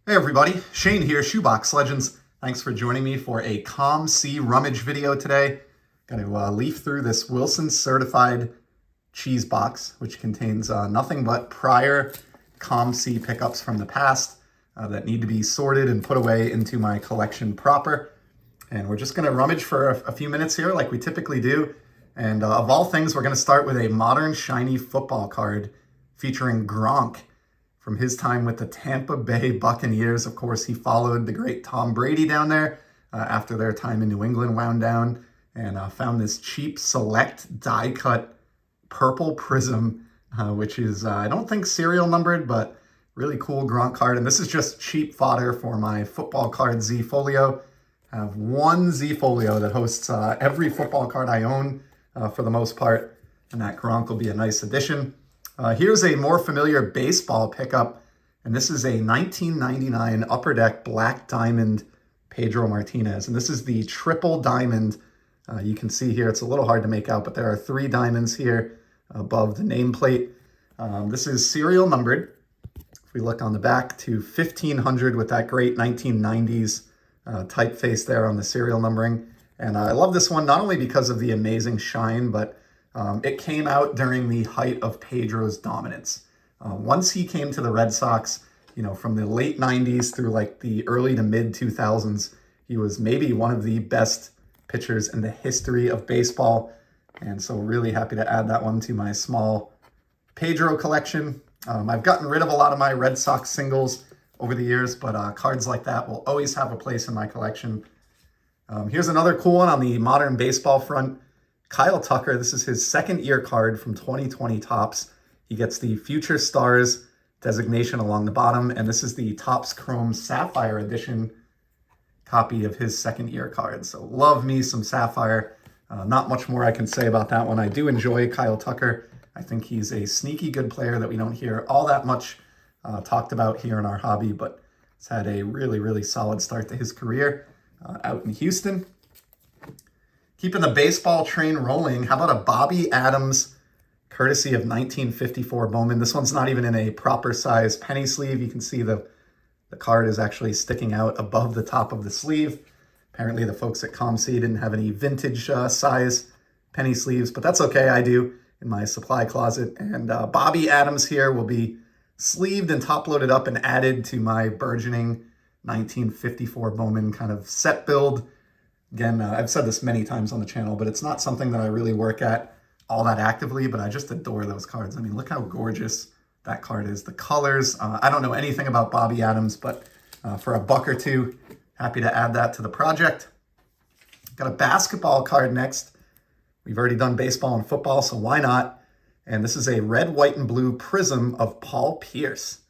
Hey everybody, Shane here, Shoebox Legends. Thanks for joining me for a Calm Sea Rummage video today. Going to leaf through this Wilson Certified cheese box, which contains nothing but prior Calm Sea pickups from the past that need to be sorted and put away into my collection proper. And we're just going to rummage for a few minutes here like we typically do. And of all things, we're going to start with a modern shiny football card featuring Gronk. From his time with the Tampa Bay Buccaneers. Of course, he followed the great Tom Brady down there after their time in New England wound down, and found this cheap select die-cut purple prism, which is, I don't think serial numbered, but really cool Gronk card. And this is just cheap fodder for my football card Z Folio. I have one Z Folio that hosts every football card I own for the most part, and that Gronk will be a nice addition. Here's a more familiar baseball pickup, and this is a 1999 Upper Deck Black Diamond Pedro Martinez, and this is the triple diamond. You can see here, it's a little hard to make out, but there are 3 diamonds here above the nameplate. This is serial numbered. If we look on the back to 1500 with that great 1990s typeface there on the serial numbering. And I love this one not only because of the amazing shine, but it came out during the height of Pedro's dominance. Once he came to the Red Sox, from the late 90s through like the early to mid 2000s, he was maybe one of the best pitchers in the history of baseball. And so really happy to add that one to my small Pedro collection. I've gotten rid of a lot of my Red Sox singles over the years, but cards like that will always have a place in my collection. Here's another cool one on the modern baseball front. Kyle Tucker, this is his second year card from 2020 Topps. He gets the Future Stars designation along the bottom, and this is the Topps Chrome Sapphire edition copy of his second year card. So love me some Sapphire. Not much more I can say about that one. I do enjoy Kyle Tucker. I think he's a sneaky good player that we don't hear all that much talked about here in our hobby, but he's had a really, really solid start to his career out in Houston. Keeping the baseball train rolling, how about a Bobby Adams, courtesy of 1954 Bowman? This one's not even in a proper size penny sleeve. You can see the card is actually sticking out above the top of the sleeve. Apparently the folks at ComC didn't have any vintage size penny sleeves, but that's okay, I do in my supply closet. And Bobby Adams here will be sleeved and top-loaded up and added to my burgeoning 1954 Bowman kind of set build. Again, I've said this many times on the channel, but it's not something that I really work at all that actively, but I just adore those cards. I mean, look how gorgeous that card is. The colors, I don't know anything about Bobby Adams, but for $1 or $2, happy to add that to the project. Got a basketball card next. We've already done baseball and football, so why not? And this is a red, white, and blue prism of Paul Pierce.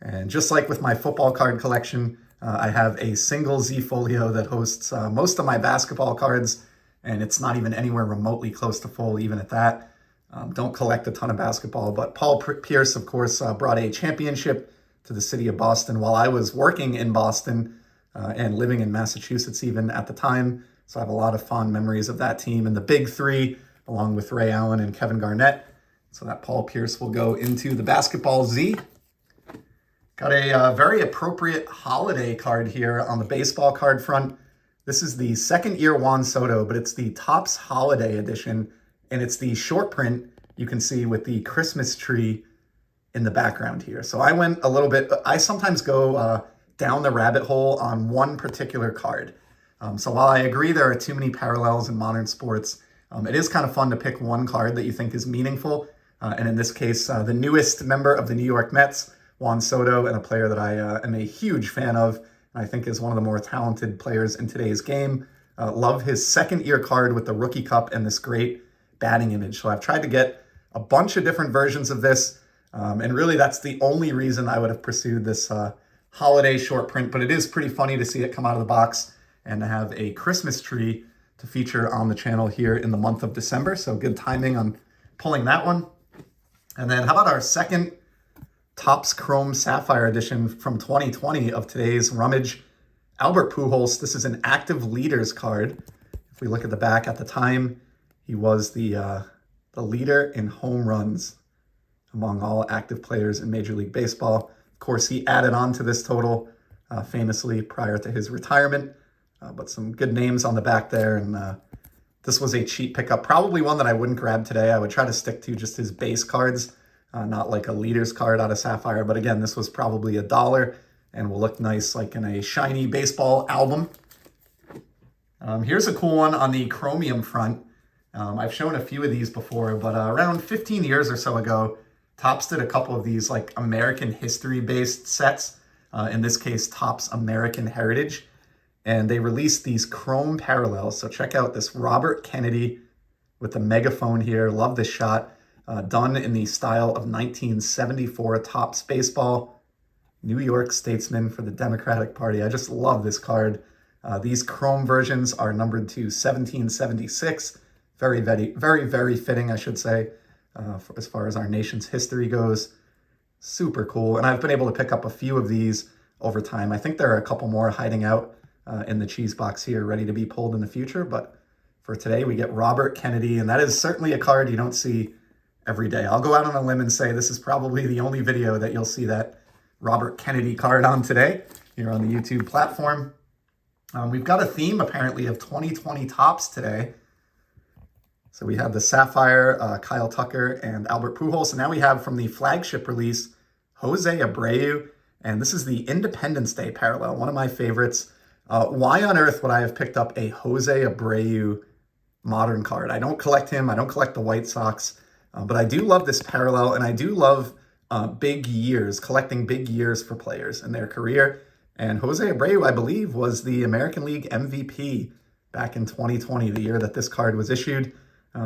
And just like with my football card collection, I have a single Z Folio that hosts most of my basketball cards, and it's not even anywhere remotely close to full, even at that. Don't collect a ton of basketball, but Paul Pierce, of course, brought a championship to the city of Boston while I was working in Boston and living in Massachusetts even at the time. So I have a lot of fond memories of that team and the Big Three, along with Ray Allen and Kevin Garnett. So that Paul Pierce will go into the basketball Z. Got a very appropriate holiday card here on the baseball card front. This is the second year Juan Soto, but it's the Topps Holiday Edition, and it's the short print you can see with the Christmas tree in the background here. So I went a little bit, I sometimes go down the rabbit hole on one particular card. So while I agree there are too many parallels in modern sports, it is kind of fun to pick one card that you think is meaningful. And in this case, the newest member of the New York Mets, Juan Soto, and a player that I am a huge fan of, and I think is one of the more talented players in today's game. Love his second year card with the rookie cup and this great batting image. So I've tried to get a bunch of different versions of this, and really that's the only reason I would have pursued this holiday short print, but it is pretty funny to see it come out of the box and to have a Christmas tree to feature on the channel here in the month of December. So good timing on pulling that one. And then how about our second Topps Chrome Sapphire edition from 2020 of today's Rummage? Albert Pujols. This is an active leaders card. If we look at the back, at the time, he was the leader in home runs among all active players in Major League Baseball. Of course, he added on to this total famously prior to his retirement. But some good names on the back there, and this was a cheap pickup. Probably one that I wouldn't grab today. I would try to stick to just his base cards, not like a leader's card out of Sapphire. But again, this was probably $1 and will look nice like in a shiny baseball album. Here's a cool one on the chromium front. I've shown a few of these before, but around 15 years or so ago, Topps did a couple of these like American history-based sets. In this case, Topps American Heritage. And they released these chrome parallels. So check out this Robert Kennedy with the megaphone here. Love this shot. Done in the style of 1974 Topps baseball. New York statesman for the Democratic Party. I just love this card. These chrome versions are numbered to 1776. Very, very, very, very fitting, I should say, as far as our nation's history goes. Super cool. And I've been able to pick up a few of these over time. I think there are a couple more hiding out in the cheese box here, ready to be pulled in the future. But for today, we get Robert Kennedy, and that is certainly a card you don't see every day. I'll go out on a limb and say this is probably the only video that you'll see that Robert Kennedy card on today here on the YouTube platform. We've got a theme, apparently, of 2020 Topps today. So we have the Sapphire, Kyle Tucker, and Albert Pujols. And now we have from the flagship release, Jose Abreu. And this is the Independence Day parallel, one of my favorites. Why on earth would I have picked up a Jose Abreu modern card? I don't collect him. I don't collect the White Sox. But I do love this parallel, and I do love big years, collecting big years for players in their career. And Jose Abreu, I believe, was the American League MVP back in 2020, the year that this card was issued.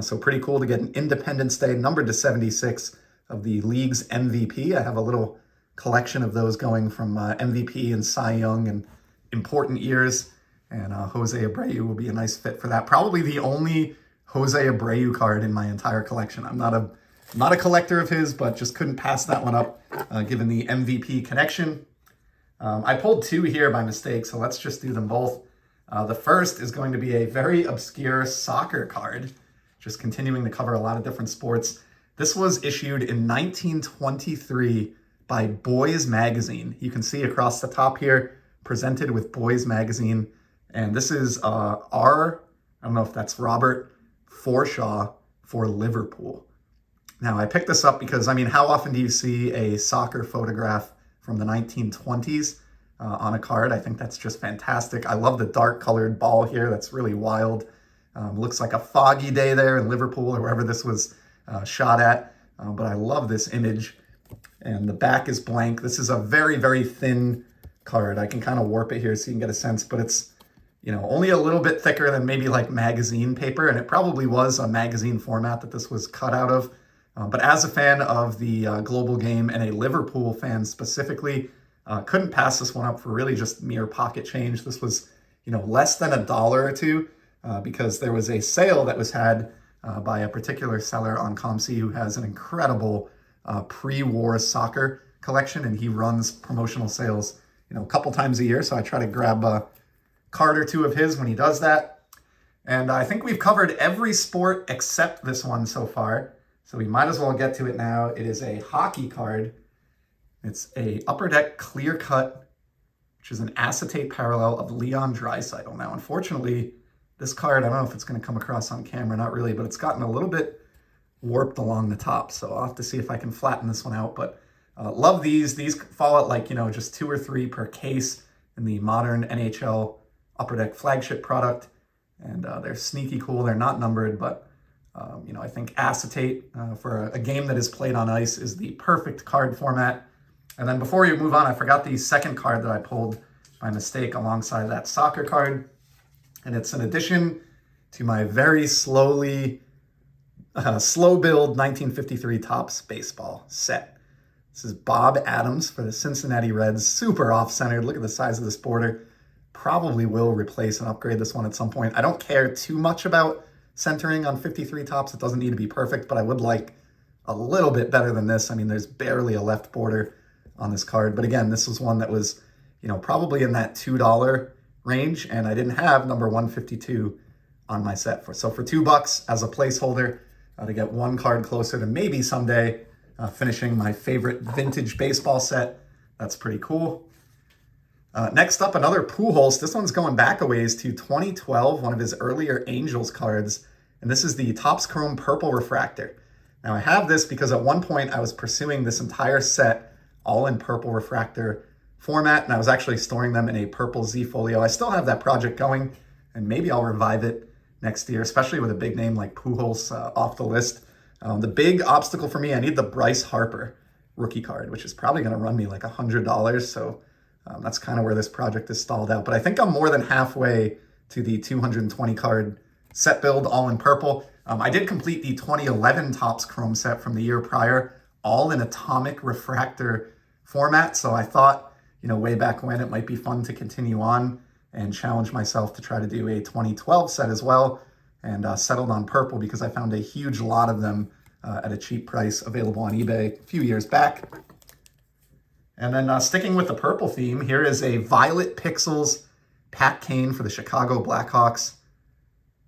So pretty cool to get an Independence Day numbered to 76 of the league's MVP. I have a little collection of those going from MVP and Cy Young and important years. And Jose Abreu will be a nice fit for that. Probably the only Jose Abreu card in my entire collection. I'm not a collector of his, but just couldn't pass that one up given the MVP connection. I pulled two here by mistake, so let's just do them both. The first is going to be a very obscure soccer card, just continuing to cover a lot of different sports. This was issued in 1923 by Boys Magazine. You can see across the top here, presented with Boys Magazine. And this is I don't know if that's Robert Forshaw for Liverpool. Now, I picked this up because, I mean, how often do you see a soccer photograph from the 1920s on a card? I think that's just fantastic. I love the dark colored ball here. That's really wild. Looks like a foggy day there in Liverpool or wherever this was shot at. But I love this image. And the back is blank. This is a very, very thin card. I can kind of warp it here so you can get a sense, but it's, you know, only a little bit thicker than maybe like magazine paper. And it probably was a magazine format that this was cut out of. But as a fan of the global game and a Liverpool fan specifically, couldn't pass this one up for really just mere pocket change. This was, you know, less than $1 or $2 because there was a sale that was had by a particular seller on ComC who has an incredible pre-war soccer collection, and he runs promotional sales, you know, a couple times a year. So I try to grab a card or two of his when he does that. And I think we've covered every sport except this one so far. So we might as well get to it now. It is a hockey card. It's a Upper Deck clear cut, which is an acetate parallel of Leon Draisaitl. Now, unfortunately, this card, I don't know if it's going to come across on camera, not really, but it's gotten a little bit warped along the top. So I'll have to see if I can flatten this one out. But love these. These fall at like, you know, just 2 or 3 per case in the modern NHL Upper Deck flagship product. And they're sneaky cool. They're not numbered, but you know, I think acetate for a game that is played on ice is the perfect card format. And then before we move on, I forgot the second card that I pulled by mistake alongside that soccer card. And it's an addition to my very slow build 1953 Topps baseball set. This is Bob Adams for the Cincinnati Reds. Super off-centered. Look at the size of this border. Probably will replace and upgrade this one at some point. I don't care too much about centering on 53 Topps. It doesn't need to be perfect, but I would like a little bit better than this. I mean, there's barely a left border on this card. But again, this was one that was, you know, probably in that $2 range, and I didn't have number 152 on my set. So for $2 as a placeholder to get one card closer to maybe someday finishing my favorite vintage baseball set, that's pretty cool. Next up, another Pujols. This one's going back a ways to 2012, one of his earlier Angels cards. And this is the Topps Chrome Purple Refractor. Now I have this because at one point I was pursuing this entire set all in purple refractor format, and I was actually storing them in a purple Z folio. I still have that project going, and maybe I'll revive it next year, especially with a big name like Pujols off the list. The big obstacle for me, I need the Bryce Harper rookie card, which is probably going to run me like $100. So that's kind of where this project is stalled out. But I think I'm more than halfway to the 220 card set build, all in purple. I did complete the 2011 Topps Chrome set from the year prior, all in atomic refractor format. So I thought, way back when, it might be fun to continue on and challenge myself to try to do a 2012 set as well, and settled on purple because I found a huge lot of them at a cheap price available on eBay a few years back. And then sticking with the purple theme, here is a Violet Pixels Pat Kane for the Chicago Blackhawks.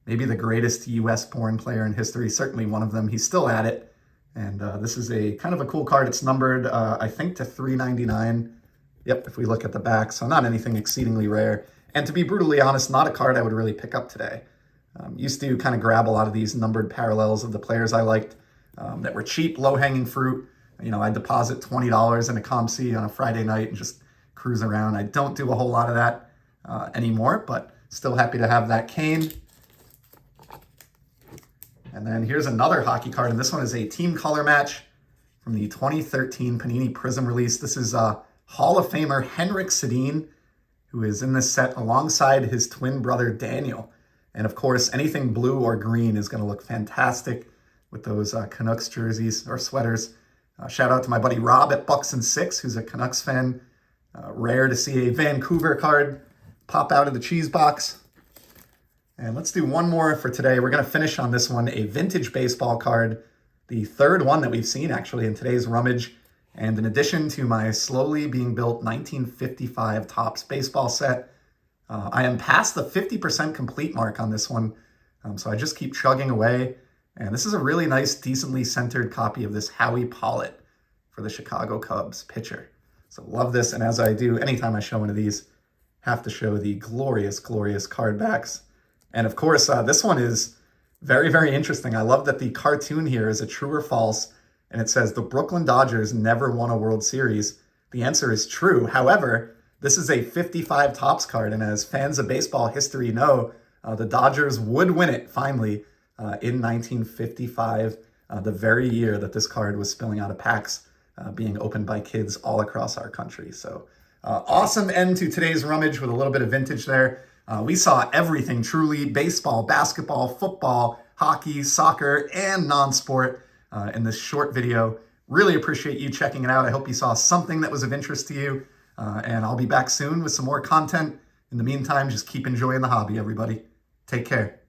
Maybe the greatest US-born player in history, certainly one of them. He's still at it. And this is a kind of a cool card. It's numbered, I think, to 399. Yep, if we look at the back. So not anything exceedingly rare. And to be brutally honest, not a card I would really pick up today. Used to kind of grab a lot of these numbered parallels of the players I liked that were cheap, low-hanging fruit. I'd deposit $20 in a ComC on a Friday night and just cruise around. I don't do a whole lot of that anymore, but still happy to have that Kane. And then here's another hockey card, and this one is a team color match from the 2013 Panini Prism release. This is Hall of Famer Henrik Sedin, who is in this set alongside his twin brother Daniel. And of course, anything blue or green is going to look fantastic with those Canucks jerseys or sweaters. Shout out to my buddy Rob at Bucks and Six, who's a Canucks fan. Rare to see a Vancouver card pop out of the cheese box. And let's do one more for today. We're going to finish on this one, a vintage baseball card, the third one that we've seen actually in today's rummage. And in addition to my slowly being built 1955 Topps baseball set, I am past the 50% complete mark on this one. So I just keep chugging away. And this is a really nice, decently centered copy of this Howie Pollitt for the Chicago Cubs pitcher. So love this. And as I do, anytime I show one of these, have to show the glorious, glorious card backs. And of course, this one is very, very interesting. I love that the cartoon here is a true or false, and it says the Brooklyn Dodgers never won a World Series. The answer is true. However, this is a 55 Topps card, and as fans of baseball history know, the Dodgers would win it finally in 1955, the very year that this card was spilling out of packs, being opened by kids all across our country. So awesome end to today's rummage with a little bit of vintage there. We saw everything truly: baseball, basketball, football, hockey, soccer, and non-sport in this short video. Really appreciate you checking it out. I hope you saw something that was of interest to you. And I'll be back soon with some more content. In the meantime, just keep enjoying the hobby, everybody. Take care.